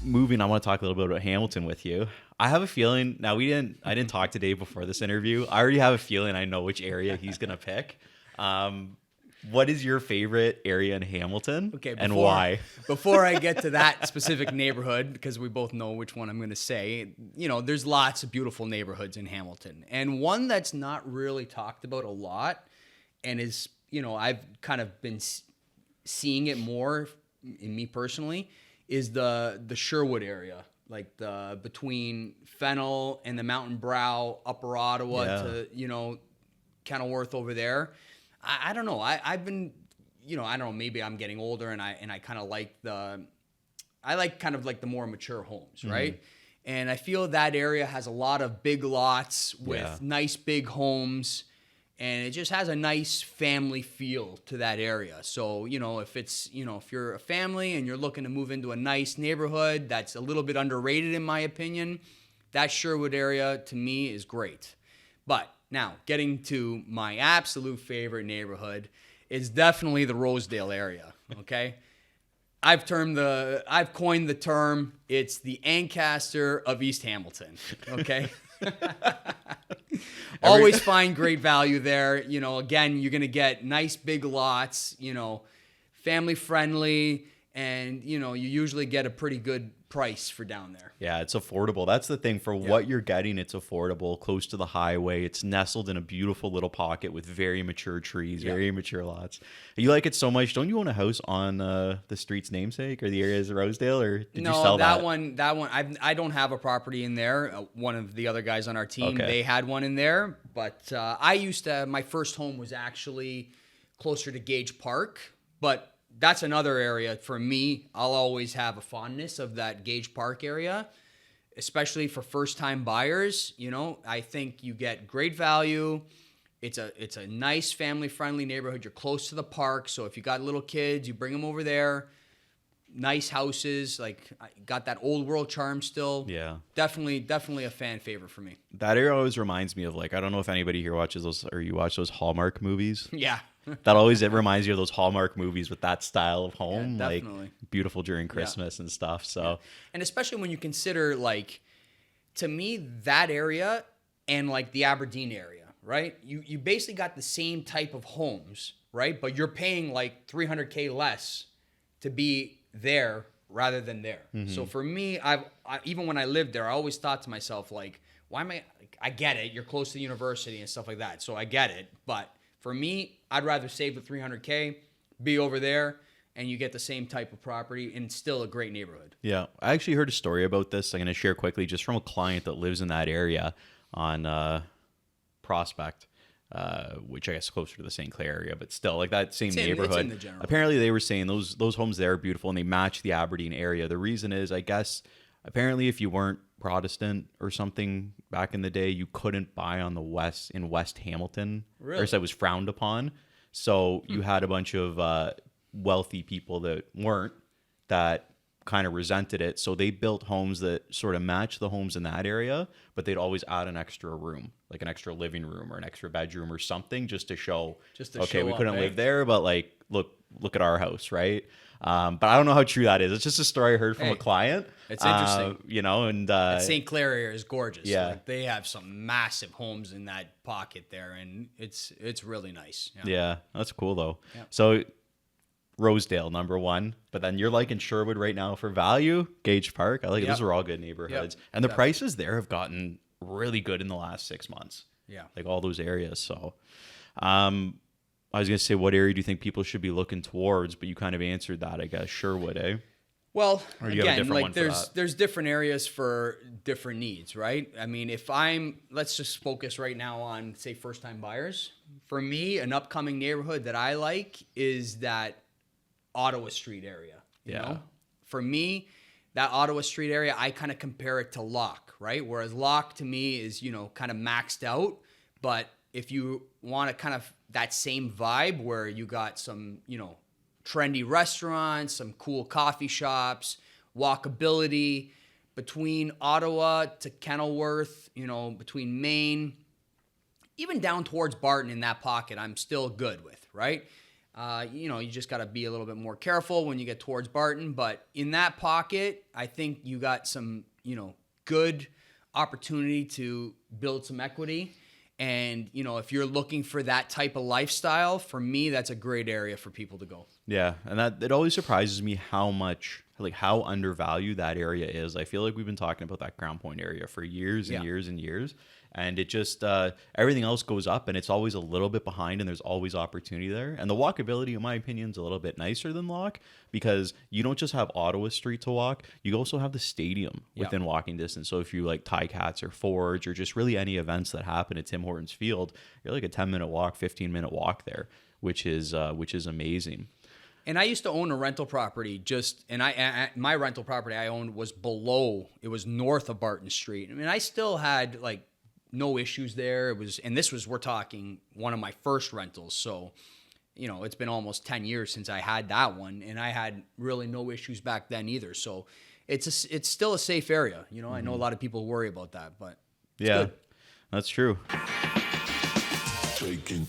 moving, I want to talk a little bit about Hamilton with you. I have a feeling now I didn't talk to Dave before this interview. I already have a feeling I know which area he's gonna pick. What is your favorite area in Hamilton? Okay, and why? Before I get to that specific neighborhood, because we both know which one I'm going to say, there's lots of beautiful neighborhoods in Hamilton. And one that's not really talked about a lot and is, I've kind of been seeing it more in me personally, is the Sherwood area, like between Fennel and the Mountain Brow, Upper Ottawa to, Kenilworth over there. I don't know. I've been, I don't know, maybe I'm getting older and I kind of like the more mature homes, right? And I feel that area has a lot of big lots with nice big homes, and it just has a nice family feel to that area. So, if you're a family and you're looking to move into a nice neighborhood that's a little bit underrated in my opinion, that Sherwood area to me is great. But now, getting to my absolute favorite neighborhood is definitely the Rosedale area, okay? I've coined the term, it's the Ancaster of East Hamilton, okay? Always find great value there. Again, you're going to get nice big lots, family friendly, and, you usually get a pretty good price for down there. Yeah, it's affordable. That's the thing. For what you're getting, it's affordable, close to the highway. It's nestled in a beautiful little pocket with very mature trees, very mature lots. You like it so much. Don't you own a house on the street's namesake or the area of Rosedale, or did you sell that? That one, I don't have a property in there. One of the other guys on our team, they had one in there. But my first home was actually closer to Gage Park, but that's another area for me. I'll always have a fondness of that Gage Park area, especially for first-time buyers. I think you get great value. It's a nice family-friendly neighborhood. You're close to the park, so if you got little kids, you bring them over there. Nice houses, got that old world charm still. Yeah, definitely a fan favorite for me. That area always reminds me of I don't know if anybody here watches those or you watch those Hallmark movies. Yeah. It reminds you of those Hallmark movies with that style of home, beautiful during Christmas and stuff. So, and especially when you consider to me that area and the Aberdeen area, right? You basically got the same type of homes, right? But you're paying $300K less to be there rather than there. So for me, I even when I lived there, I always thought to myself why am I get it, you're close to the university and stuff like that, so I get it, but for me, I'd rather save the $300K, be over there, and you get the same type of property and still a great neighborhood. Yeah, I actually heard a story about this. I'm going to share quickly just from a client that lives in that area on Prospect, which I guess is closer to the St. Clair area, but still that same neighborhood. It's in the general. Apparently, they were saying those homes there are beautiful and they match the Aberdeen area. The reason is, I guess, apparently if you weren't Protestant or something back in the day, you couldn't buy on the West Hamilton. Really? Or so it was frowned upon. So you had a bunch of wealthy people that weren't, that kind of resented it. So they built homes that sort of matched the homes in that area, but they'd always add an extra room, like an extra living room or an extra bedroom or something, just to show, we couldn't live there, but look at our house, right? But I don't know how true that is. It's just a story I heard from a client. It's interesting. And that St. Clair area is gorgeous. Yeah. They have some massive homes in that pocket there, and it's really nice. Yeah, that's cool though. Yeah. So Rosedale, number one, but then you're in Sherwood right now for value. Gage Park, I like it. Those are all good neighborhoods, and the prices there have gotten really good in the last 6 months. Yeah, all those areas. So, I was going to say, what area do you think people should be looking towards? But you kind of answered that, I guess. Sherwood, eh? Well, again, there's different areas for different needs, right? I mean, let's just focus right now on, say, first-time buyers. For me, an upcoming neighborhood that I like is that Ottawa Street area. You know? For me, that Ottawa Street area, I kind of compare it to Locke, right? Whereas Locke, to me, is, kind of maxed out. But if you want to kind of that same vibe where you got some, trendy restaurants, some cool coffee shops, walkability between Ottawa to Kenilworth, between Maine, even down towards Barton in that pocket, I'm still good with, right? You just got to be a little bit more careful when you get towards Barton. But in that pocket, I think you got some, good opportunity to build some equity. And, if you're looking for that type of lifestyle, for me, that's a great area for people to go. Yeah. And it always surprises me how undervalued that area is. I feel like we've been talking about that Crown Point area for years and years and years. And it just, everything else goes up and it's always a little bit behind and there's always opportunity there. And the walkability, in my opinion, is a little bit nicer than Locke because you don't just have Ottawa Street to walk, you also have the stadium within walking distance. So if you like Ticats or Forge or just really any events that happen at Tim Hortons Field, you're like a 10-minute walk, 15-minute walk there, which is amazing. And I used to own a rental property my rental property I owned was north of Barton Street. I mean, I still had like no issues there. We're talking one of my first rentals. So, it's been almost 10 years since I had that one and I had really no issues back then either. So it's still a safe area. I know a lot of people worry about that, but it's good. That's true. Taking